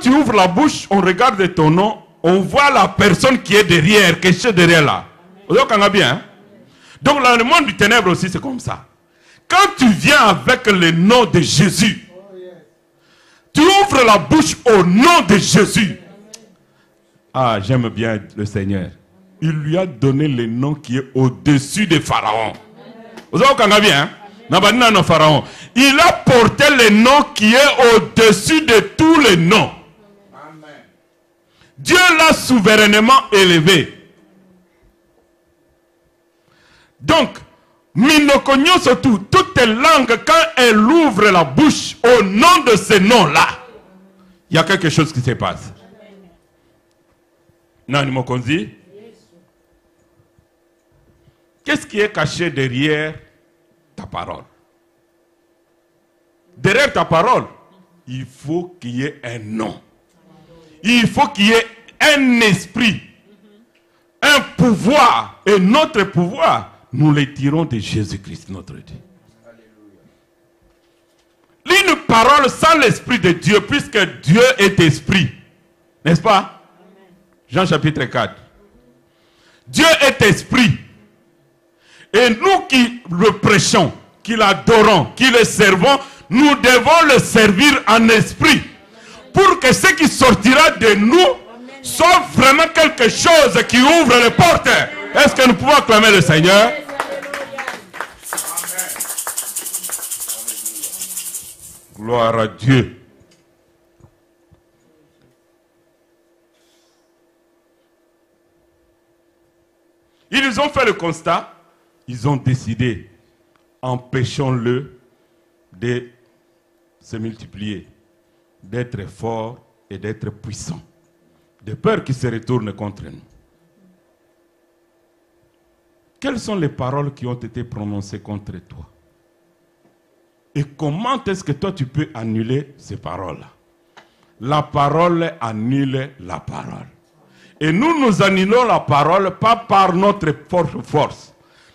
tu ouvres la bouche, on regarde ton nom, on voit la personne qui est derrière, qui est derrière là. Vous avez bien, hein? Donc dans le monde du ténèbre aussi, c'est comme ça. Quand tu viens avec le nom de Jésus, tu ouvres la bouche au nom de Jésus. Ah, j'aime bien le Seigneur. Il lui a donné le nom qui est au-dessus de Pharaon. Vous avez bien, hein? Pharaon. Il a porté le nom qui est au-dessus de tous les noms. Amen. Dieu l'a souverainement élevé. Donc, Minokogno surtout, toutes les langues, quand elles ouvrent la bouche au nom de ce nom-là, il y a quelque chose qui se passe. Nani Mokonzi? Qu'est-ce qui est caché derrière ta parole? Derrière ta parole, il faut qu'il y ait un nom. Il faut qu'il y ait un esprit, un pouvoir. Et notre pouvoir, nous les tirons de Jésus-Christ, notre Dieu. Une parole sans l'esprit de Dieu, puisque Dieu est esprit. N'est-ce pas? Jean chapitre 4. Dieu est esprit. Et nous qui le prêchons, qui l'adorons, qui le servons, nous devons le servir en esprit. Pour que ce qui sortira de nous soit vraiment quelque chose qui ouvre les portes. Est-ce que nous pouvons acclamer le Seigneur? Gloire à Dieu. Ils ont fait le constat. Ils ont décidé, empêchons-le de se multiplier, d'être fort et d'être puissant, de peur qu'il se retourne contre nous. Quelles sont les paroles qui ont été prononcées contre toi? Et comment est-ce que toi tu peux annuler ces paroles-là? La parole annule la parole. Et nous annulons la parole pas par notre force.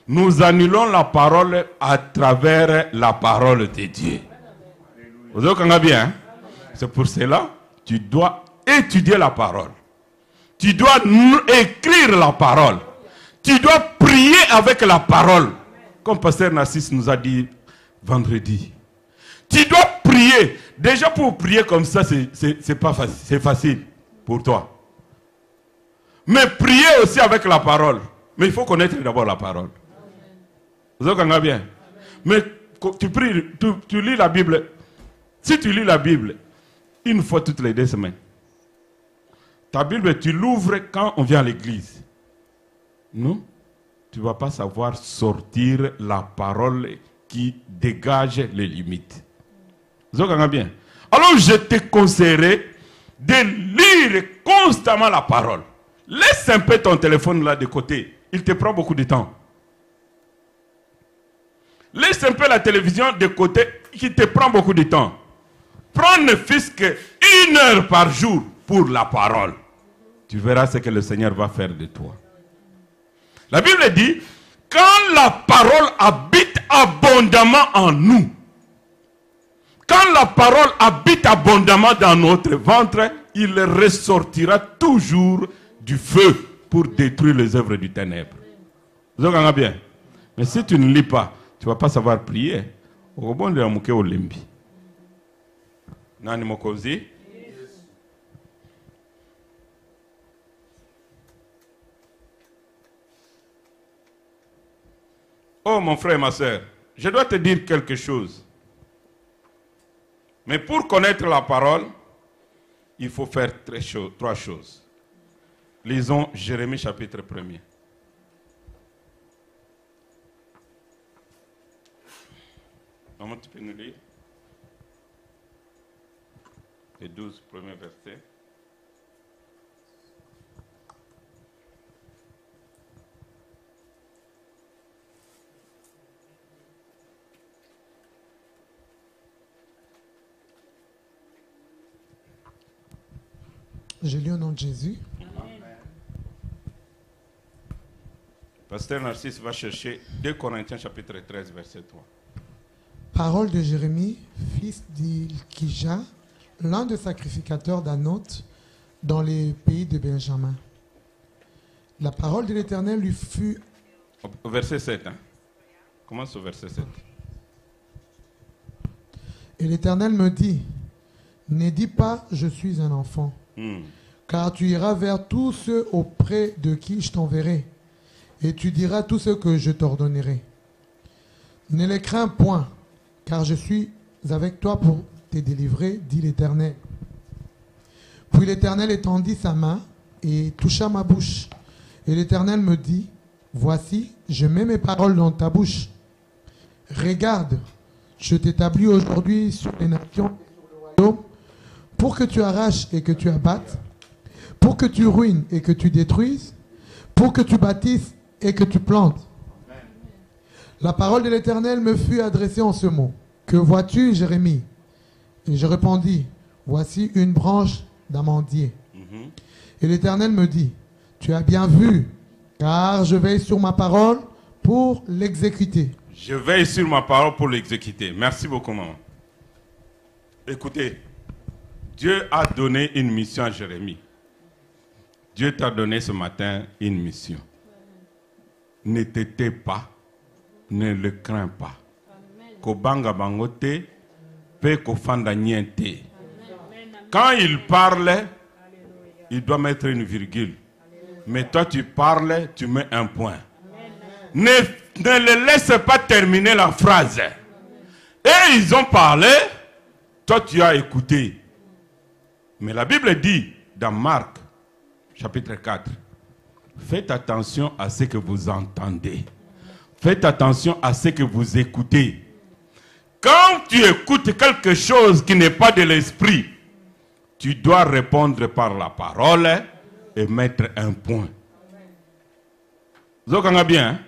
Nous annulons la parole à travers la parole de Dieu. Vous avez bien, hein? C'est pour cela que tu dois étudier la parole. Tu dois écrire la parole. Tu dois prier avec la parole. Comme Pasteur Narcisse nous a dit vendredi. Tu dois prier. Déjà pour prier comme ça, c'est pas facile. C'est facile pour toi. Mais prier aussi avec la parole. Mais il faut connaître d'abord la parole. Vous avez bien. Mais tu pries, tu lis la Bible. Si tu lis la Bible une fois toutes les 2 semaines, ta Bible, tu l'ouvres quand on vient à l'église. Non, tu ne vas pas savoir sortir la parole qui dégage les limites. Vous avez bien. Alors je te conseillerais de lire constamment la parole. Laisse un peu ton téléphone là de côté. Il te prend beaucoup de temps. Laisse un peu la télévision de côté qui te prend beaucoup de temps. Prends ne fût-ce qu'1 heure par jour pour la parole. Tu verras ce que le Seigneur va faire de toi. La Bible dit, quand la parole habite abondamment en nous, quand la parole habite abondamment dans notre ventre, il ressortira toujours du feu pour détruire les œuvres du ténèbre. Vous avez bien. Mais si tu ne lis pas, tu ne vas pas savoir prier. Au bon de la mouké au limbi. Nani mokozi? Oh mon frère et ma soeur, je dois te dire quelque chose. Mais pour connaître la parole, il faut faire 3 choses. Lisons Jérémie chapitre 1er. Comment tu peux nous lire? Les 12 premiers versets. Je lis au nom de Jésus. Pasteur Narcisse va chercher 2 Corinthiens chapitre 13 verset 3. Parole de Jérémie, fils d'Ilkija, l'un des sacrificateurs d'Anoth dans les pays de Benjamin. La parole de l'Éternel lui fut... Au verset 7. Hein? Commence au verset 7. Et l'Éternel me dit, ne dis pas, je suis un enfant, car tu iras vers tous ceux auprès de qui je t'enverrai, et tu diras tout ce que je t'ordonnerai. Ne les crains point, car je suis avec toi pour te délivrer, dit l'Éternel. Puis l'Éternel étendit sa main et toucha ma bouche. Et l'Éternel me dit, voici, je mets mes paroles dans ta bouche. Regarde, je t'établis aujourd'hui sur les nations et sur le royaume, pour que tu arraches et que tu abattes, pour que tu ruines et que tu détruises, pour que tu bâtisses et que tu plantes. La parole de l'Éternel me fut adressée en ce mot. Que vois-tu, Jérémie? Et je répondis, voici une branche d'amandier. Et l'Éternel me dit, tu as bien vu, car je veille sur ma parole pour l'exécuter. Je veille sur ma parole pour l'exécuter. Merci beaucoup, maman. Écoutez, Dieu a donné une mission à Jérémie. Dieu t'a donné ce matin une mission. Ne te tais pas, ne le crains pas. Kobanga bangote, pe kofanda niente. Quand il parle, il doit mettre une virgule. Mais toi tu parles, tu mets un point. Ne le laisse pas terminer la phrase. Et ils ont parlé, toi tu as écouté. Mais la Bible dit dans Marc, chapitre 4, faites attention à ce que vous entendez. Faites attention à ce que vous écoutez. Quand tu écoutes quelque chose qui n'est pas de l'esprit, tu dois répondre par la parole et mettre un point. Vous entendez bien? Hein?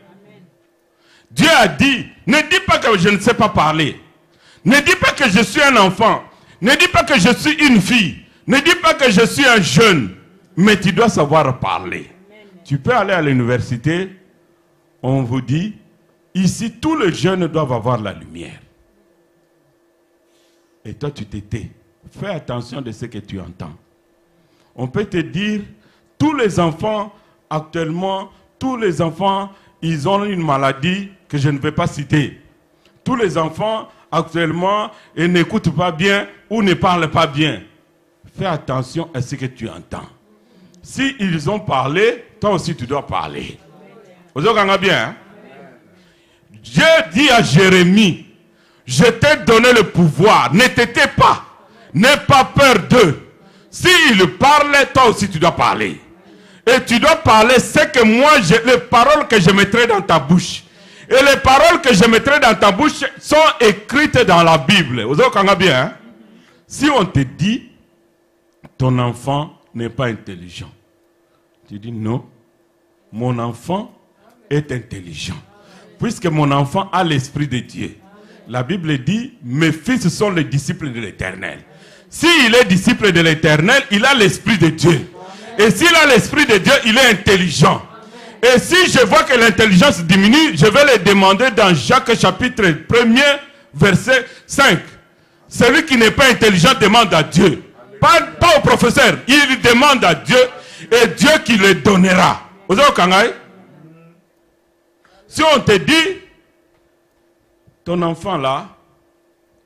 Dieu a dit, ne dis pas que je ne sais pas parler. Ne dis pas que je suis un enfant. Ne dis pas que je suis une fille. Ne dis pas que je suis un jeune. Mais tu dois savoir parler. Tu peux aller à l'université, on vous dit, ici tous les jeunes doivent avoir la lumière. Et toi tu t'étais. Fais attention de ce que tu entends. On peut te dire, tous les enfants, actuellement, tous les enfants, ils ont une maladie que je ne vais pas citer. Tous les enfants, actuellement, ils n'écoutent pas bien ou ne parlent pas bien. Fais attention à ce que tu entends. Si ils ont parlé, toi aussi tu dois parler. Vous entendez bien? Hein? Dieu dit à Jérémie, je t'ai donné le pouvoir, ne te tais pas, n'aie pas peur d'eux. S'ils parlent, toi aussi tu dois parler. Et tu dois parler ce que moi, les paroles que je mettrai dans ta bouche. Et les paroles que je mettrai dans ta bouche sont écrites dans la Bible. Vous entendez bien? Hein? Si on te dit, ton enfant n'est pas intelligent. Tu dis non, mon enfant est intelligent. Puisque mon enfant a l'esprit de Dieu. La Bible dit, mes fils sont les disciples de l'Éternel. S'il est disciple de l'Éternel, il a l'esprit de Dieu. Et s'il a l'esprit de Dieu, il est intelligent. Et si je vois que l'intelligence diminue, je vais le demander dans Jacques chapitre 1er, verset 5. Celui qui n'est pas intelligent demande à Dieu. Pas au professeur. Il demande à Dieu et Dieu qui le donnera. Vous avez compris? Si on te dit, ton enfant là,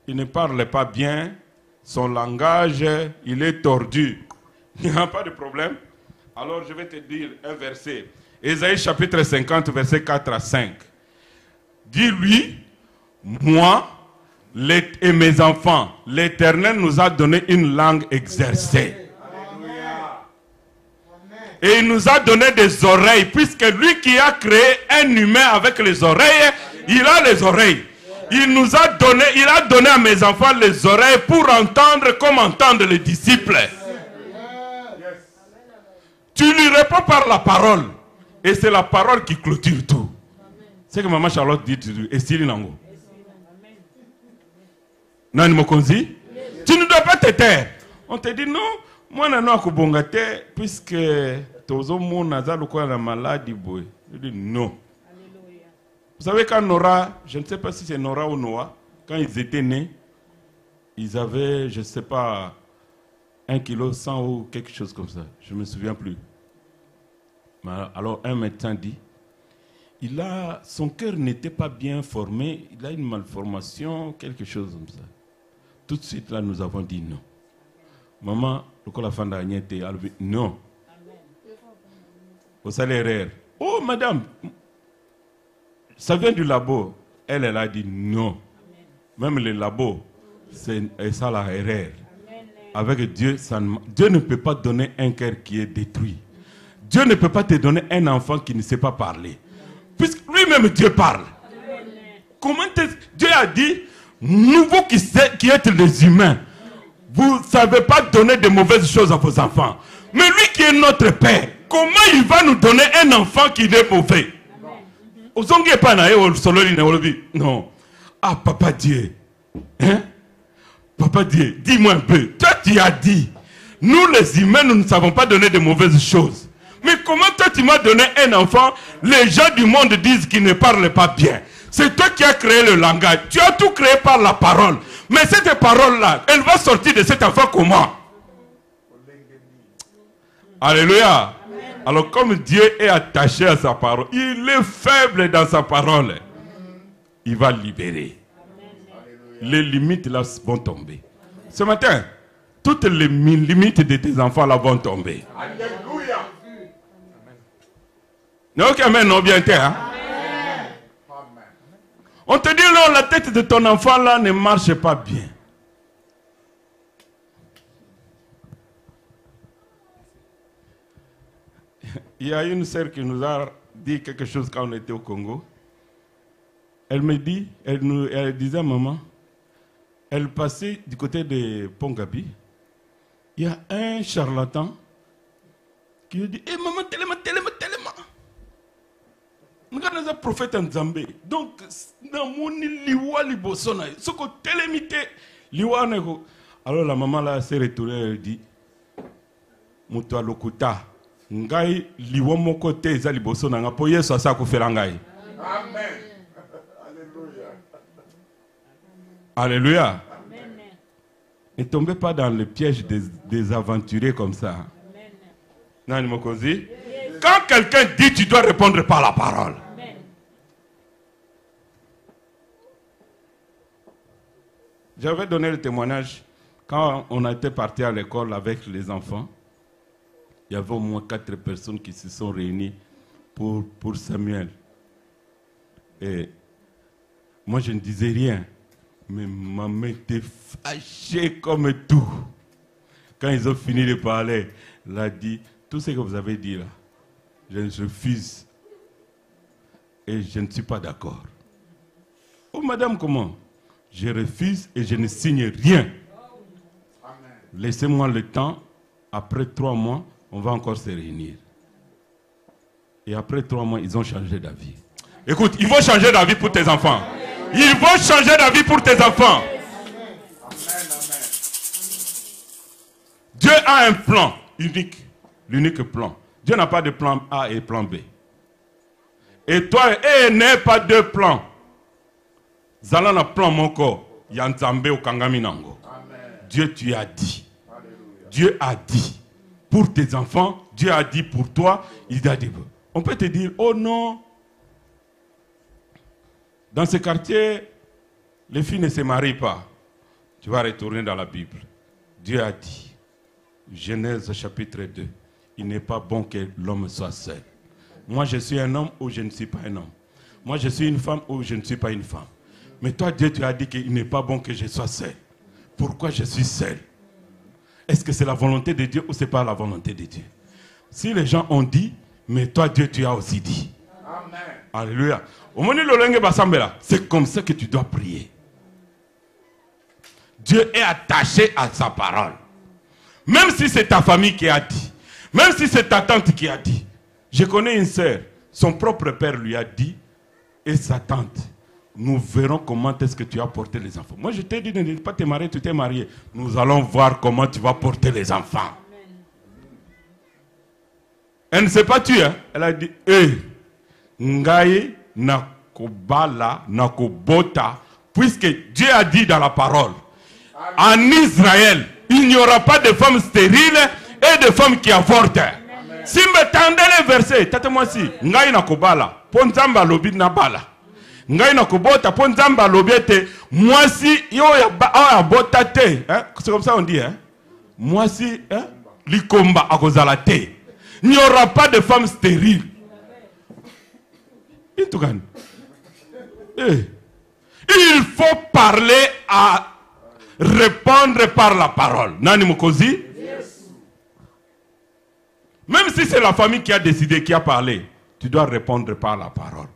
il ne parle pas bien, son langage, il est tordu. Il n'y a pas de problème. Alors je vais te dire un verset. Ésaïe chapitre 50, verset 4 à 5. Dis-lui, moi et mes enfants, l'Éternel nous a donné une langue exercée. Et il nous a donné des oreilles, puisque lui qui a créé un humain avec les oreilles, il a les oreilles. Il a donné à mes enfants les oreilles pour entendre comme entendent les disciples. Tu lui réponds par la parole. Et c'est la parole qui clôture tout. C'est que maman Charlotte dit, et Sili Nango. Nani Mokonzi? Tu ne dois pas te taire. On te dit non, moi je ne suis pas puisque tozo mon nazalo quoi la maladie boy. Je dis non. Vous savez quand Nora, je ne sais pas si c'est Nora ou Noah, quand ils étaient nés, ils avaient, je ne sais pas, 1 kg 100 ou quelque chose comme ça. Je ne me souviens plus. Alors un médecin dit, son cœur n'était pas bien formé, il a une malformation, quelque chose comme ça. Tout de suite là, nous avons dit non. Maman, la fin d'année était non. Au salaire. Oh madame, ça vient du labo. Elle a dit non. Même le labo, c'est ça la erreur. Avec Dieu, Dieu ne peut pas donner un cœur qui est détruit. Dieu ne peut pas te donner un enfant qui ne sait pas parler. Puisque lui-même Dieu parle. Comment Dieu a dit, nous vous qui êtes les humains, vous ne savez pas donner de mauvaises choses à vos enfants. Mais lui qui est notre Père, comment il va nous donner un enfant qui est mauvais? Non. Ah, Papa Dieu. Hein? Papa Dieu, dis-moi un peu. Toi, tu as dit, nous les humains, nous ne savons pas donner de mauvaises choses. Mais comment toi, tu m'as donné un enfant? Les gens du monde disent qu'il ne parle pas bien. C'est toi qui as créé le langage. Tu as tout créé par la parole. Mais cette parole-là, elle va sortir de cet enfant comment? Alléluia. Alors comme Dieu est attaché à sa parole, il est faible dans sa parole, il va libérer. Les limites là vont tomber. Ce matin, toutes les limites de tes enfants là vont tomber. Alléluia. Non, ok, amen, non, bien terre. Hein? On te dit non, la tête de ton enfant là ne marche pas bien. Il y a une sœur qui nous a dit quelque chose quand on était au Congo. Elle me dit, elle disait à maman, elle passait du côté de Pongabi. Il y a un charlatan qui lui dit, eh maman, tellement. Nous un prophète en Zambé. Donc, dans mon liwa libosona, ce que télémité, liwa nego. Alors la maman là s'est retournée, elle dit, Moutoua lokuta. Ngai liwa moko te za liboso na nga po Yesu asa ko fela ngai. Amen. Alléluia. Alléluia. Ne tombez pas dans le piège des aventuriers comme ça. Amen. Nani mokozi? Quand quelqu'un dit, tu dois répondre par la parole. Amen. J'avais donné le témoignage quand on était parti à l'école avec les enfants. Il y avait au moins 4 personnes qui se sont réunies pour Samuel. Et moi, je ne disais rien. Mais ma main était fâchée comme tout. Quand ils ont fini de parler, elle a dit, tout ce que vous avez dit là, je refuse. Et je ne suis pas d'accord. Oh, madame, comment? Je refuse et je ne signe rien. Laissez-moi le temps. Après 3 mois, on va encore se réunir. Et après 3 mois, ils ont changé d'avis. Écoute, ils vont changer d'avis pour tes enfants. Ils vont changer d'avis pour tes enfants. Dieu a un plan unique. L'unique plan. Dieu n'a pas de plan A et plan B. Et toi, n'est pas 2 plans. Zalana plan mon corps. Yanzambe ou Kangaminango. Dieu, tu as dit. Dieu a dit. Pour tes enfants, Dieu a dit pour toi, il a dit. On peut te dire, oh non, dans ce quartier, les filles ne se marient pas. Tu vas retourner dans la Bible. Dieu a dit, Genèse chapitre 2, il n'est pas bon que l'homme soit seul. Moi, je suis un homme ou je ne suis pas un homme. Moi, je suis une femme ou je ne suis pas une femme. Mais toi, Dieu, tu as dit qu'il n'est pas bon que je sois seul. Pourquoi je suis seul? Est-ce que c'est la volonté de Dieu ou ce n'est pas la volonté de Dieu? Si les gens ont dit, mais toi Dieu tu as aussi dit. Amen. Alléluia. C'est comme ça que tu dois prier. Dieu est attaché à sa parole. Même si c'est ta famille qui a dit, même si c'est ta tante qui a dit. Je connais une sœur, son propre père lui a dit, et sa tante. Nous verrons comment est-ce que tu as porté les enfants. Moi, je t'ai dit de ne pas te marier, tu t'es marié. Nous allons voir comment tu vas porter les enfants. Elle ne s'est pas tuée. Hein? Elle a dit, Ngaye nakobala nakobota. Puisque Dieu a dit dans la parole, En Israël, il n'y aura pas de femmes stériles et de femmes qui avortent. Si me tendez les versets, tâtez-moi si. Ngai na kobala, ponzamba lobi na bala. Ngai na kobota, ponzamba lobiete. Moi si, yo ya bota te. C'est comme ça on dit, hein. Moi si, hein, likomba akozala te. Il n'y aura pas de femmes stériles. Il faut parler à répondre par la parole. Nani Mokozi? Yes. Même si c'est la famille qui a décidé, qui a parlé, tu dois répondre par la parole.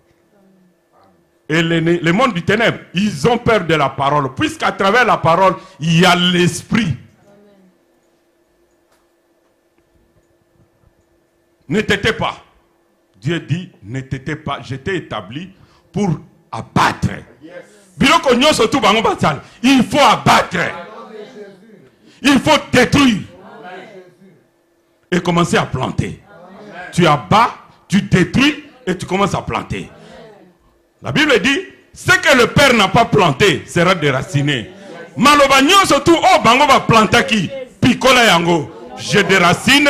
Et les mondes du ténèbre, ils ont peur de la parole, puisqu'à travers la parole, il y a l'esprit. Ne t'étais pas. Dieu dit, ne t'étais pas. J'étais établi pour abattre. Il faut abattre. Il faut détruire. Et commencer à planter. Tu abats, tu détruis et tu commences à planter. La Bible dit, ce que le Père n'a pas planté sera déraciné. Malobagnon surtout, oh bango va planter qui? Picola yango. Je déracine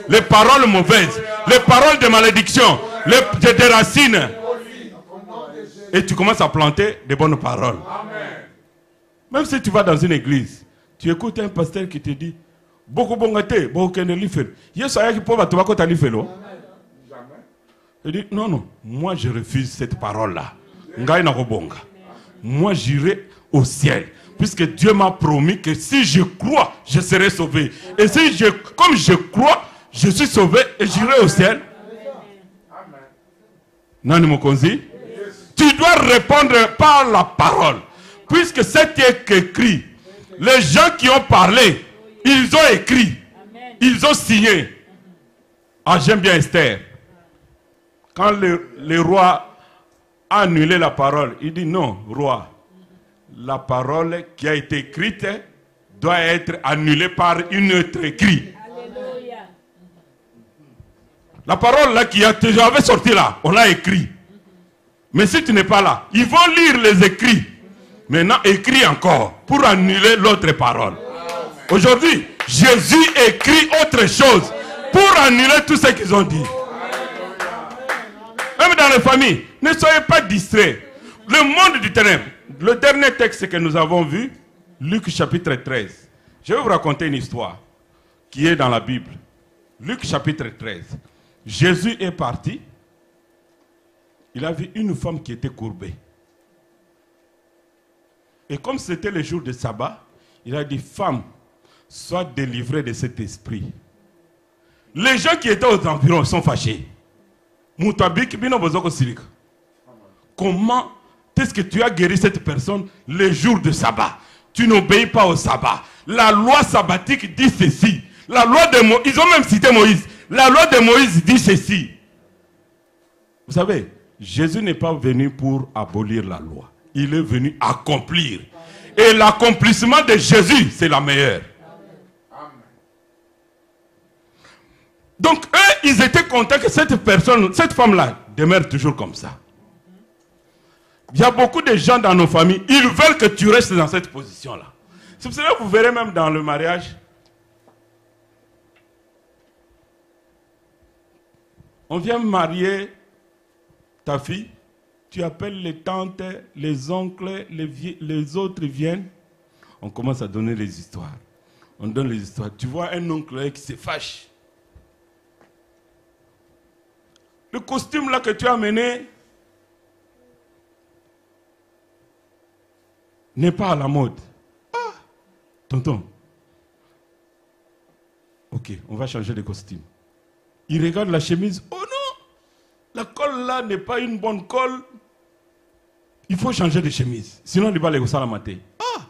les paroles mauvaises, les paroles de malédiction, je déracine. Et tu commences à planter des bonnes paroles. Amen. Même si tu vas dans une église, tu écoutes un pasteur qui te dit beaucoup bongate, beaucoup kenelifel. Yesoya qui peut tobako talifelo. Il dit non, moi je refuse cette parole-là. Ngai na kobonga. Moi j'irai au ciel. Puisque Dieu m'a promis que si je crois, je serai sauvé. Et si comme je crois, je suis sauvé et j'irai au ciel. Nani Mokonzi? Tu dois répondre par la parole. Puisque c'est écrit. Les gens qui ont parlé, ils ont écrit. Ils ont signé. Ah, j'aime bien Esther. Quand le roi a annulé la parole, il dit non, roi. La parole qui a été écrite doit être annulée par une autre écrite. La parole là qui avait sorti là, on l'a écrit. Mais si tu n'es pas là, ils vont lire les écrits. Maintenant, écrit encore pour annuler l'autre parole. Aujourd'hui, Jésus écrit autre chose pour annuler tout ce qu'ils ont dit. Même dans les familles, ne soyez pas distraits. Le monde du ténèbre, le dernier texte que nous avons vu, Luc chapitre 13. Je vais vous raconter une histoire qui est dans la Bible. Luc chapitre 13. Jésus est parti. Il a vu une femme qui était courbée. Et comme c'était le jour de sabbat, il a dit, femme, sois délivrée de cet esprit. Les gens qui étaient aux environs sont fâchés. Comment est-ce que tu as guéri cette personne le jour de sabbat? Tu n'obéis pas au sabbat. La loi sabbatique dit ceci. La loi de Moïse, ils ont même cité Moïse. La loi de Moïse dit ceci. Vous savez, Jésus n'est pas venu pour abolir la loi. Il est venu accomplir. Et l'accomplissement de Jésus, c'est la meilleure. Donc eux, ils étaient contents que cette personne, cette femme-là, demeure toujours comme ça. Il y a beaucoup de gens dans nos familles, ils veulent que tu restes dans cette position-là. C'est pour cela que vous verrez même dans le mariage. On vient marier ta fille, tu appelles les tantes, les oncles, les autres viennent. On commence à donner les histoires. On donne les histoires. Tu vois un oncle qui se fâche. Le costume là que tu as amené n'est pas à la mode. Ah, tonton. Ok, on va changer de costume. Il regarde la chemise. Oh non, la colle là n'est pas une bonne colle. Il faut changer de chemise. Sinon, il va les mater. Ah!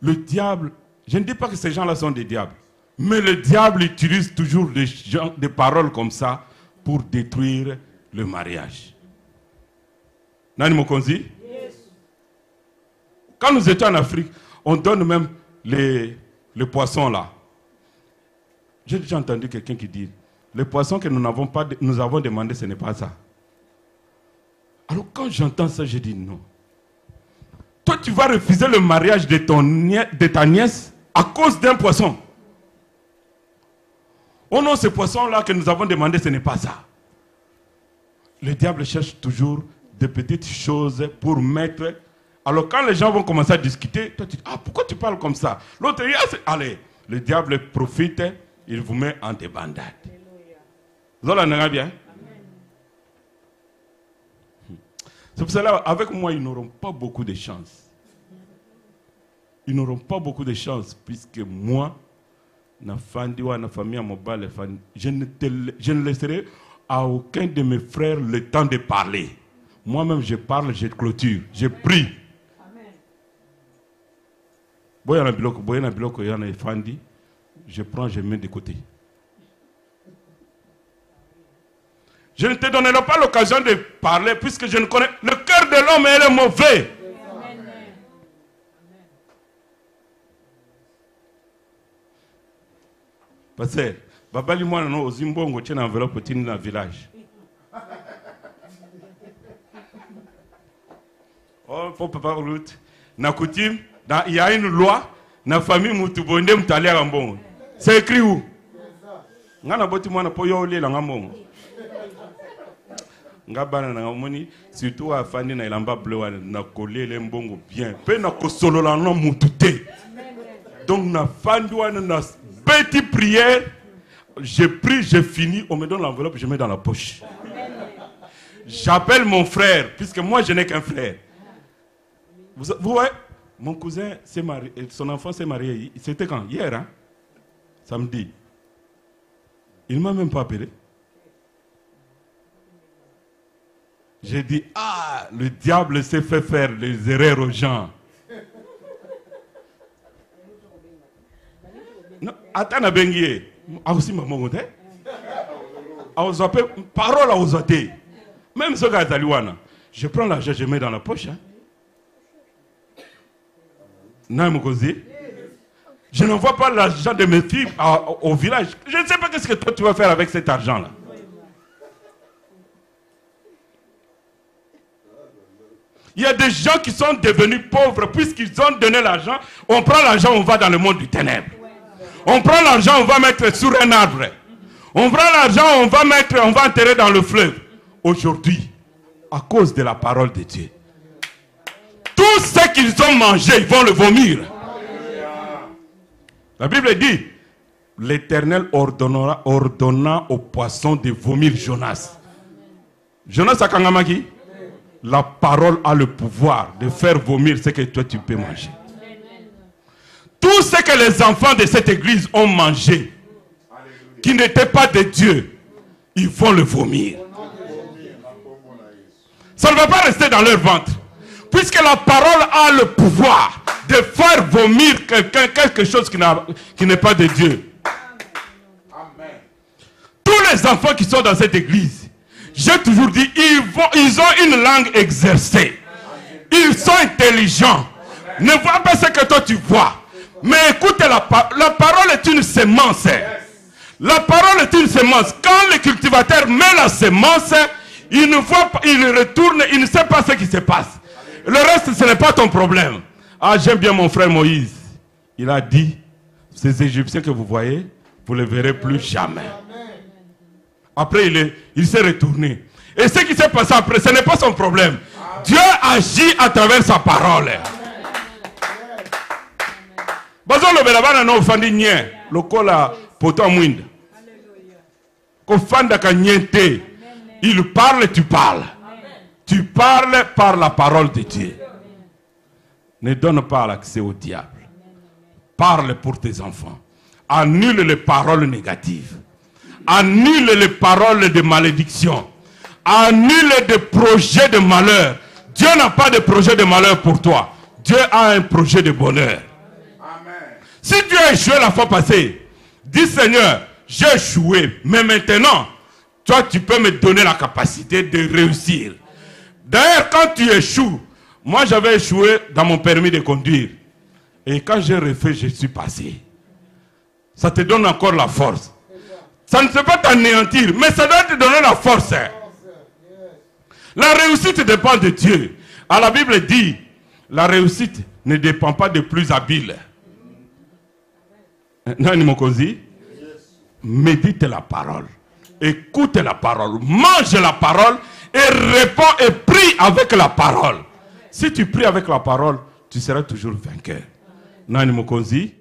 Le diable, je ne dis pas que ces gens-là sont des diables. Mais le diable utilise toujours des paroles comme ça pour détruire le mariage. Nani Mokonzi? Yes. Quand nous étions en Afrique, on donne même les poissons là. J'ai déjà entendu quelqu'un qui dit, les poissons que nous avons demandé, ce n'est pas ça. Alors quand j'entends ça, je dis non. Toi, tu vas refuser le mariage de ta nièce à cause d'un poisson. Oh non, ce poisson-là que nous avons demandé, ce n'est pas ça. Le diable cherche toujours des petites choses pour mettre... Alors quand les gens vont commencer à discuter, toi tu dis, ah, pourquoi tu parles comme ça? L'autre dit, ah, allez, le diable profite, il vous met en débandade. Vous allez bien? C'est pour cela, avec moi, ils n'auront pas beaucoup de chance. Ils n'auront pas beaucoup de chance, puisque moi, je ne laisserai à aucun de mes frères le temps de parler. Moi-même, je parle, je clôture, je prie. Je prends, je mets de côté. Je ne te donnerai pas l'occasion de parler puisque je ne connais... Le cœur de l'homme, il est mauvais. Parce que, Babali moi non au Zimbongo tient enveloppe tine dans le village. Oh, faut pas route. Na coutume, il y a une loi, na famille Moutubonde Moutali Rambon. C'est écrit où? Ngana boti moi na poyo le la ngambongo. Ngabana na ngomoni surtout à fandi na ilamba bleu na coller les mbongo bien. Pe na ko solo la no mutute. Donc na fandi wana na petite prière, je prie, je finis, on me donne l'enveloppe, je mets dans la poche. J'appelle mon frère, puisque moi je n'ai qu'un frère. Vous voyez, mon cousin s'est marié, son enfant s'est marié, c'était quand? Hier, hein? Samedi. Il ne m'a même pas appelé. J'ai dit, ah, le diable s'est fait faire les erreurs aux gens. Non, attends, na bengie. Aussi maman gote. Parole à osaté. Même ce gars d'Aliwana. Je prends l'argent, je mets dans la poche. Je n'envoie pas l'argent de mes filles au village. Je ne sais pas ce que toi tu vas faire avec cet argent-là. Il y a des gens qui sont devenus pauvres puisqu'ils ont donné l'argent. On prend l'argent, on va dans le monde du ténèbre. On prend l'argent, on va mettre sur un arbre. On prend l'argent, on va enterrer dans le fleuve. Aujourd'hui, à cause de la parole de Dieu, tout ce qu'ils ont mangé, ils vont le vomir. La Bible dit, l'Éternel ordonna aux poissons de vomir Jonas. Jonas a kangamaki. La parole a le pouvoir de faire vomir ce que toi tu peux manger. Tout ce que les enfants de cette église ont mangé, qui n'était pas de Dieu, ils vont le vomir. Ça ne va pas rester dans leur ventre. Puisque la parole a le pouvoir de faire vomir quelqu'un, quelque chose qui n'est pas de Dieu. Tous les enfants qui sont dans cette église, j'ai toujours dit, ils ont une langue exercée. Ils sont intelligents. Ne vois pas ce que toi tu vois. Mais écoute, la parole est une semence. La parole est une semence. Quand le cultivateur met la semence, il ne voit pas, il retourne, il ne sait pas ce qui se passe. Le reste, ce n'est pas ton problème. Ah, j'aime bien mon frère Moïse. Il a dit, ces Égyptiens que vous voyez, vous ne les verrez plus jamais. Après, il s'est retourné. Et ce qui s'est passé après, ce n'est pas son problème. Dieu agit à travers sa parole. Il parle, tu parles. Tu parles par la parole de Dieu. Ne donne pas l'accès au diable. Parle pour tes enfants. Annule les paroles négatives. Annule les paroles de malédiction. Annule des projets de malheur. Dieu n'a pas de projet de malheur pour toi. Dieu a un projet de bonheur. Si tu as échoué la fois passée, dis Seigneur, j'ai échoué, mais maintenant, toi tu peux me donner la capacité de réussir. D'ailleurs, quand tu échoues, moi j'avais échoué dans mon permis de conduire. Et quand j'ai refait, je suis passé. Ça te donne encore la force. Ça ne peut pas t'anéantir, mais ça doit te donner la force. La réussite dépend de Dieu. Alors, la Bible dit, La réussite ne dépend pas des plus habiles. Nani Mokozi? Médite la parole. Écoute la parole. Mange la parole et réponds et prie avec la parole. Si tu pries avec la parole, tu seras toujours vainqueur. Nani Mokozi?